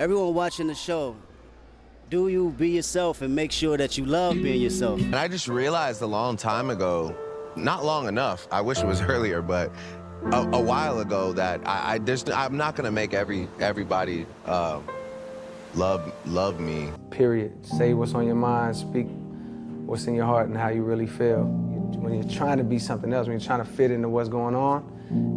Everyone watching the show, do you be yourself and make sure that you love being yourself. And I just realized a long time ago, not long enough, I wish it was earlier, but a while ago that I'm not gonna make everybody love me. Period. Say what's on your mind, speak what's in your heart and how you really feel. When you're trying to be something else, when you're trying to fit into what's going on,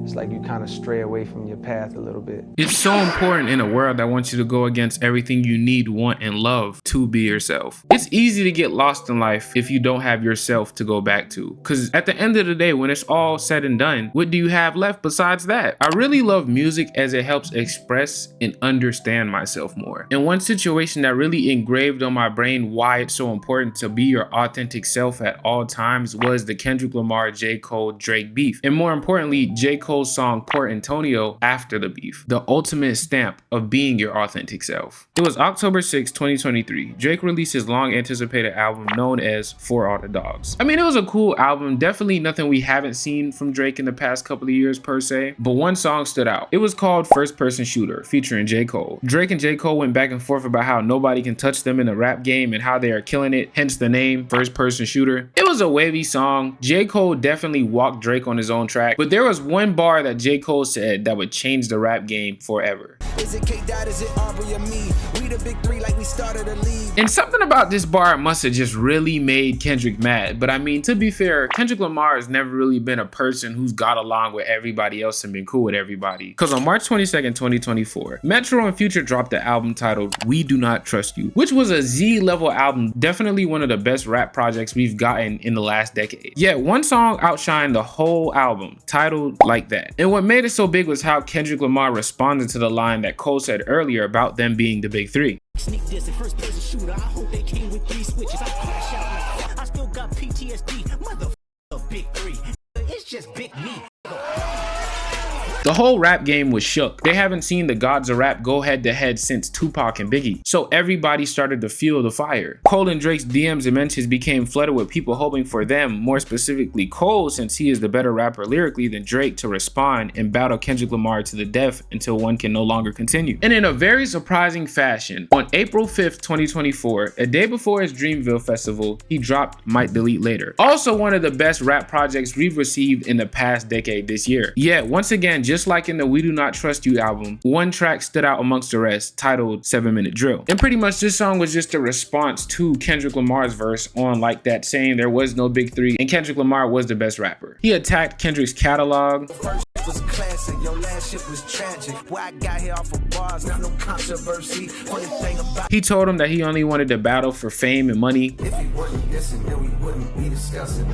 it's like you kind of stray away from your path a little bit. It's so important in a world that wants you to go against everything you need, want, and love to be yourself. It's easy to get lost in life if you don't have yourself to go back to. Because at the end of the day, when it's all said and done, what do you have left besides that? I really love music as it helps express and understand myself more. And one situation that really engraved on my brain why it's so important to be your authentic self at all times was the Kendrick Lamar, J. Cole, Drake beef. And more importantly, J. Cole's song Port Antonio after the beef, the ultimate stamp of being your authentic self. It was October 6, 2023. Drake released his long anticipated album known as For All the Dogs. I mean, it was a cool album, definitely nothing we haven't seen from Drake in the past couple of years per se, but one song stood out. It was called First Person Shooter featuring J. Cole. Drake and J. Cole went back and forth about how nobody can touch them in the rap game and how they are killing it, hence the name First Person Shooter. It was a wavy song. J. Cole definitely walked Drake on his own track, but there was one bar that J. Cole said that would change the rap game forever. Is it K-Dot, is it Aubrey or me? We the big three like we started a league. And something about this bar must have just really made Kendrick mad. But I mean, to be fair, Kendrick Lamar has never really been a person who's got along with everybody else and been cool with everybody. Because on March 22nd, 2024, Metro and Future dropped the album titled We Do Not Trust You, which was a Z-level album, definitely one of the best rap projects we've gotten in the last decade. Yet one song outshined the whole album, titled Like That. And what made it so big was how Kendrick Lamar responded to the line that Cole said earlier about them being the big three. Sneak this and first person shooter. I hope they came with 3 switches. I crash out. I still got PTSD. Motherfucker, big three. It's just big me. The whole rap game was shook. They haven't seen the gods of rap go head to head since Tupac and Biggie. So everybody started to feel the fire. Cole and Drake's DMs and mentions became flooded with people hoping for them, more specifically Cole, since he is the better rapper lyrically than Drake, to respond and battle Kendrick Lamar to the death until one can no longer continue. And in a very surprising fashion, on April 5th, 2024, a day before his Dreamville festival, he dropped Might Delete Later. Also one of the best rap projects we've received in the past decade this year. Yet once again, just like in the We Do Not Trust You album, one track stood out amongst the rest, titled 7 Minute Drill. And pretty much this song was just a response to Kendrick Lamar's verse on Like That, saying there was no big three and Kendrick Lamar was the best rapper. He attacked Kendrick's catalog. First was classic, your last shit was tragic. Why I got here off of bars, not no controversy. Funny thing about He told him that he only wanted to battle for fame and money. if he wasn't dissing, then we wouldn't be discussing.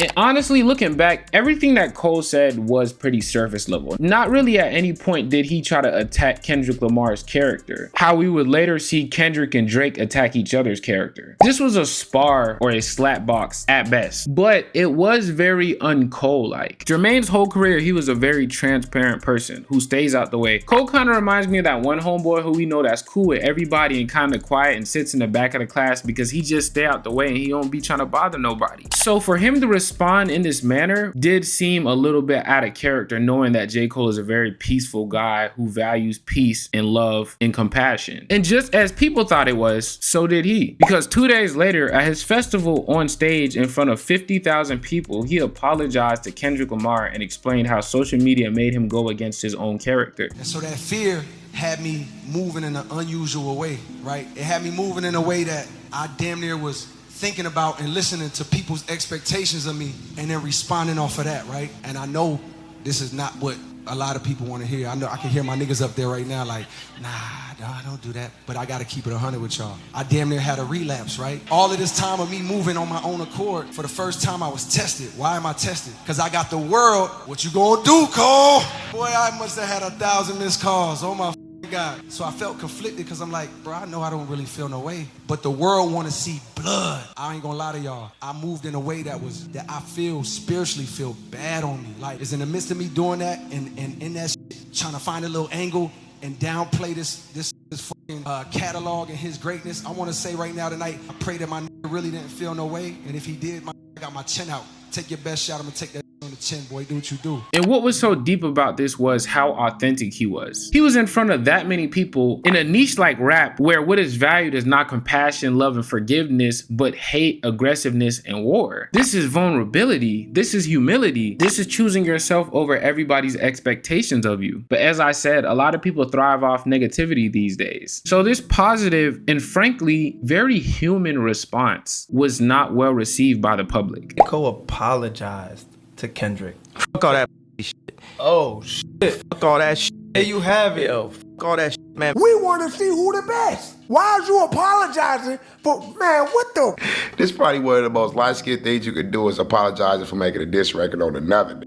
And honestly, looking back, everything that Cole said was pretty surface level. Not really at any point did he try to attack Kendrick Lamar's character, how we would later see Kendrick and Drake attack each other's character. This was a spar or a slap box at best, but it was very un-Cole-like. Jermaine's whole career, he was a very transparent person who stays out the way. Cole kind of reminds me of that one homeboy who we know that's cool with everybody and kind of quiet and sits in the back of the class because he just stay out the way and he don't be trying to bother nobody. So for him to respond in this manner did seem a little bit out of character, knowing that J. Cole is a very peaceful guy who values peace and love and compassion. And just as people thought it was, so did he. Because 2 days later at his festival on stage in front of 50,000 people, he apologized to Kendrick Lamar and explained how social media made him go against his own character. And so that fear had me moving in an unusual way, right? It had me moving in a way that I damn near was thinking about and listening to people's expectations of me and then responding off of that, right? And I know this is not what a lot of people want to hear. I know I can hear my niggas up there right now like, nah, don't do that. But I got to keep it 100 with y'all. I damn near had a relapse, right? All of this time of me moving on my own accord, for the first time I was tested. Why am I tested? Because I got the world. What you gonna do, Cole? Boy, I must have had 1,000 missed calls. Oh my God. So I felt conflicted because I'm like, bro, I know I don't really feel no way, but the world want to see blood. I ain't gonna lie to y'all. I moved in a way that I feel spiritually feel bad on me. Like, it's in the midst of me doing that and in that shit, trying to find a little angle and downplay this fucking catalog and his greatness. I want to say right now tonight, I pray that my nigga really didn't feel no way, and if he did, I got my chin out. Take your best shot. I'm gonna take that. On the chin, boy, do what you do. And what was so deep about this was how authentic he was. He was in front of that many people in a niche like rap, where what is valued is not compassion, love, and forgiveness, but hate, aggressiveness, and war. This is vulnerability. This is humility. This is choosing yourself over everybody's expectations of you. But as I said, a lot of people thrive off negativity these days. So this positive and frankly very human response was not well received by the public. Cole apologized to Kendrick. Fuck all that shit. Oh shit. Fuck all that shit. There you have it. Yo, fuck all that shit, man. We want to see who the best. Why is you apologizing for, man, what the? This is probably one of the most light-skinned things you could do is apologizing for making a diss record on another.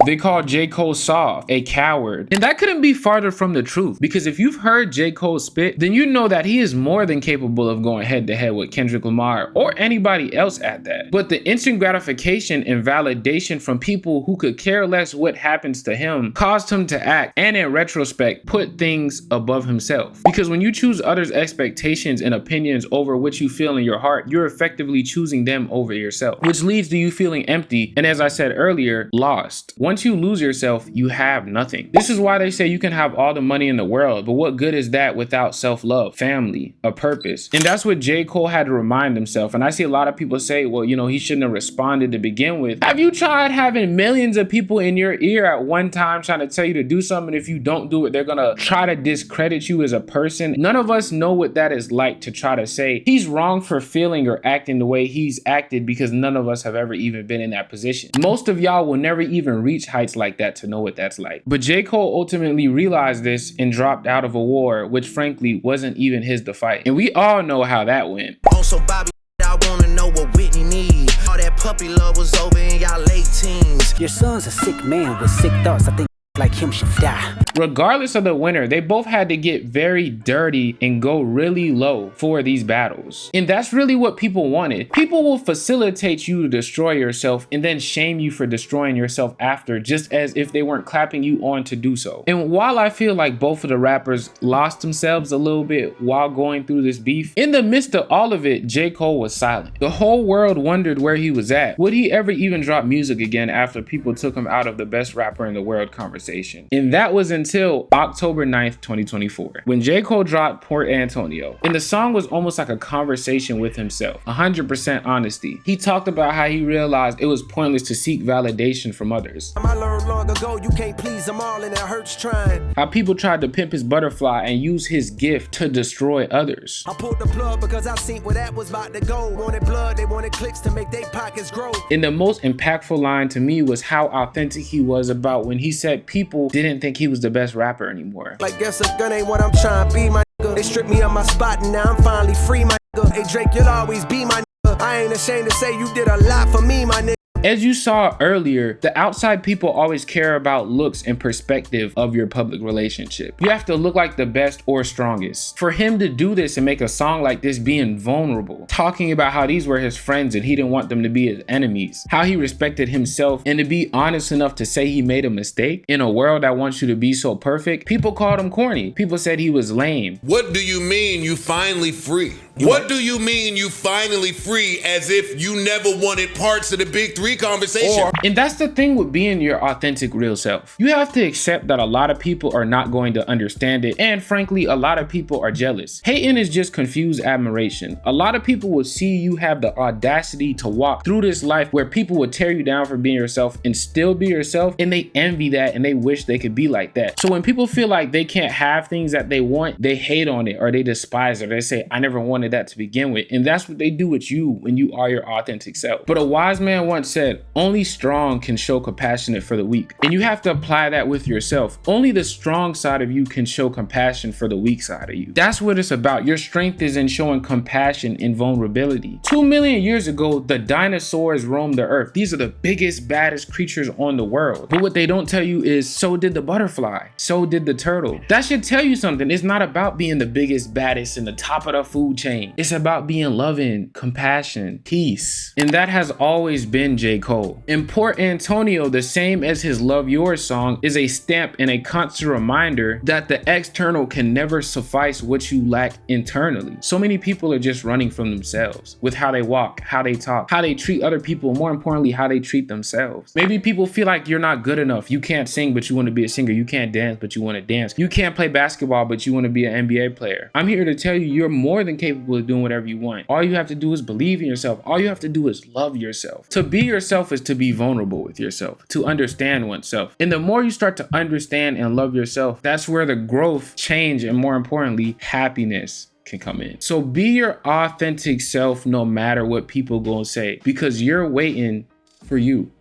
They called J. Cole soft, a coward. And that couldn't be farther from the truth, because if you've heard J. Cole spit, then you know that he is more than capable of going head to head with Kendrick Lamar or anybody else at that. But the instant gratification and validation from people who could care less what happens to him caused him to act, and in retrospect, put things above himself. Because when you choose others' expectations and opinions over what you feel in your heart, you're effectively choosing them over yourself, which leads to you feeling empty and, as I said earlier, lost. Once you lose yourself, you have nothing. This is why they say you can have all the money in the world, but what good is that without self-love, family, a purpose? And that's what J. Cole had to remind himself. And I see a lot of people say, well, you know, he shouldn't have responded to begin with. Have you tried having millions of people in your ear at one time trying to tell you to do something? If you don't do it, they're gonna try to discredit you as a person. None of us know what that is like, to try to say he's wrong for feeling or acting the way he's acted, because none of us have ever even been in that position. Most of y'all will never even reach heights like that to know what that's like. But J. Cole ultimately realized this and dropped out of a war, which frankly wasn't even his to fight. And we all know how that went. Also, Bobby, I wanna know what Whitney need. All that puppy love was over in y'all late teens. Your son's a sick man with sick thoughts. I think like him should die. Regardless of the winner, they both had to get very dirty and go really low for these battles. And that's really what people wanted. People will facilitate you to destroy yourself and then shame you for destroying yourself after, just as if they weren't clapping you on to do so. And while I feel like both of the rappers lost themselves a little bit while going through this beef, in the midst of all of it, J. Cole was silent. The whole world wondered where he was at. Would he ever even drop music again after people took him out of the best rapper in the world conversation? And that was until October 9th, 2024, when J. Cole dropped Port Antonio. And the song was almost like a conversation with himself, 100% honesty. He talked about how he realized it was pointless to seek validation from others. I learned long ago you can't please them all and it hurts trying. How people tried to pimp his butterfly and use his gift to destroy others. I pulled the plug because I seen where that was about to go. Wanted blood, they wanted clicks to make their pockets grow. And the most impactful line to me was how authentic he was about when he said people didn't think he was the best rapper anymore. Like guess a gun ain't what I'm trying to be, my nigga. They stripped me of my spot and now I'm finally free, my nigga. Hey Drake, you'll always be my nigga. I ain't ashamed to say you did a lot for me, my nigga. As you saw earlier, the outside people always care about looks and perspective of your public relationship. You have to look like the best or strongest. For him to do this and make a song like this being vulnerable, talking about how these were his friends and he didn't want them to be his enemies, how he respected himself, and to be honest enough to say he made a mistake in a world that wants you to be so perfect, people called him corny. People said he was lame. What do you mean you finally free? What do you mean you finally free, as if you never wanted parts of the big three conversation? And that's the thing with being your authentic real self. You have to accept that a lot of people are not going to understand it, and frankly, a lot of people are jealous. Hating is just confused admiration. A lot of people will see you have the audacity to walk through this life where people will tear you down for being yourself and still be yourself, and they envy that and they wish they could be like that. So when people feel like they can't have things that they want, they hate on it or they despise it. They say, I never wanted that to begin with. And that's what they do with you when you are your authentic self. But a wise man once said, only strong can show compassionate for the weak. And you have to apply that with yourself. Only the strong side of you can show compassion for the weak side of you. That's what it's about. Your strength is in showing compassion and vulnerability. 2 million years ago, the dinosaurs roamed the earth. These are the biggest, baddest creatures on the world. But what they don't tell you is, so did the butterfly. So did the turtle. That should tell you something. It's not about being the biggest, baddest, and the top of the food chain. saying. It's about being loving, compassion, peace. And that has always been J. Cole. And Poor Antonio, the same as his Love Yours song, is a stamp and a constant reminder that the external can never suffice what you lack internally. So many people are just running from themselves with how they walk, how they talk, how they treat other people, more importantly, how they treat themselves. Maybe people feel like you're not good enough. You can't sing, but you want to be a singer. You can't dance, but you want to dance. You can't play basketball, but you want to be an NBA player. I'm here to tell you, you're more than capable of doing whatever you want. All you have to do is believe in yourself. All you have to do is love yourself. To be yourself is to be vulnerable with yourself, to understand oneself. And the more you start to understand and love yourself, that's where the growth, change, and more importantly, happiness can come in. So be your authentic self no matter what people gonna say, because you're waiting for you.